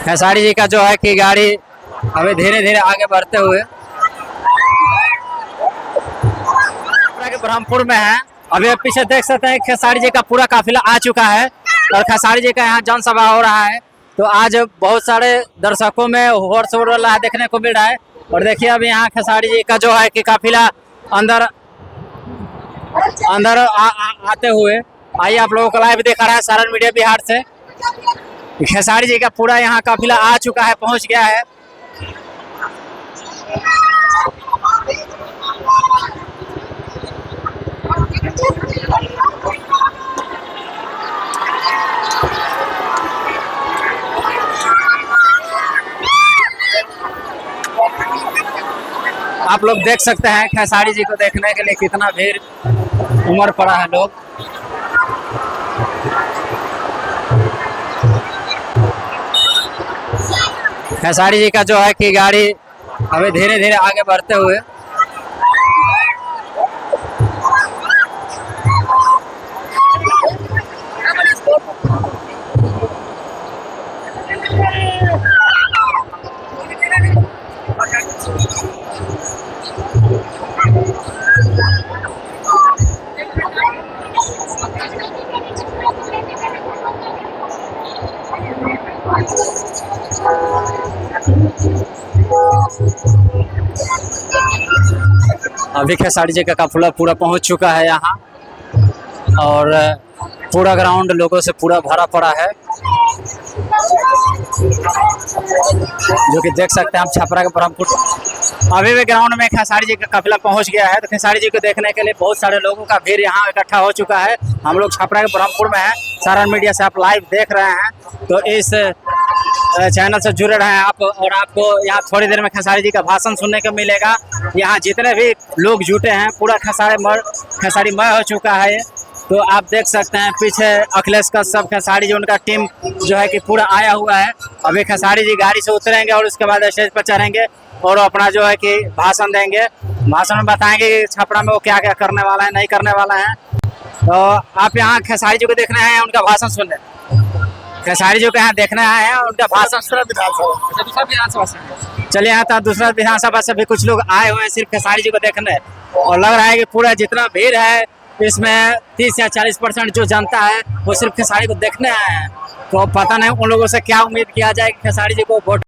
खेसारी जी का जो है कि गाड़ी अभी धीरे धीरे आगे बढ़ते हुए ब्रह्मपुर में है। अभी पीछे देख सकते हैं खेसारी जी का पूरा काफिला आ चुका है और खेसारी जी का यहाँ जनसभा हो रहा है। तो आज बहुत सारे दर्शकों में हर्ष हो रहा है, देखने को मिल रहा है। और देखिए अभी यहाँ खेसारी जी का जो है कि काफिला अंदर आते हुए, आइए आप लोगों को लाइव दिखा रहा है सारण मीडिया बिहार से। खेसारी जी का पूरा यहाँ काफिला आ चुका है, पहुंच गया है। आप लोग देख सकते हैं खेसारी जी को देखने के लिए कितना भीड़ उमड़ पड़ा है लोग। खेसारी जी का जो है कि गाड़ी अभी धीरे धीरे आगे बढ़ते हुए अभी खेसारी जी का काफिला पूरा पहुंच चुका है यहाँ और पूरा ग्राउंड लोगों से पूरा भरा पड़ा है, जो कि देख सकते हैं आप छपरा के ब्रह्मपुर। अभी भी ग्राउंड में खेसारी जी का काफिला पहुंच गया है। तो खेसारी जी को देखने के लिए बहुत सारे लोगों का भीड़ यहाँ इकट्ठा हो चुका है। हम लोग छपरा के ब्रह्मपुर में है, सारण मीडिया से आप लाइव देख रहे हैं। तो इस चैनल से जुड़े रहे हैं आप, और आपको यहाँ थोड़ी देर में खेसारी जी का भाषण सुनने को मिलेगा। यहाँ जितने भी लोग जुटे हैं पूरा खेसारीमय हो चुका है। तो आप देख सकते हैं पीछे अखिलेश का सब खेसारी जी उनका टीम जो है कि पूरा आया हुआ है। अभी खेसारी जी गाड़ी से उतरेंगे और उसके बाद स्टेज पर चढ़ेंगे और अपना जो है कि भाषण देंगे। भाषण में बताएंगे कि छपरा में वो क्या क्या करने वाला है, नहीं करने वाला है। तो आप यहाँ खेसारी जी को देखने आए हैं, उनका भाषण सुनने। खेसारी जी को यहाँ देखने आए हैं, उनका भाषण। दूसरा विधानसभा से चलिए यहाँ था, दूसरा विधानसभा से भी कुछ लोग आए हुए हैं सिर्फ खेसारी जी को देखने। और लग रहा है कि पूरा जितना भीड़ है इसमें 30 या 40% जो जनता है वो सिर्फ खेसारी को देखने आए हैं। तो पता नहीं उन लोगों से क्या उम्मीद किया जाए कि खेसारी जी को वोट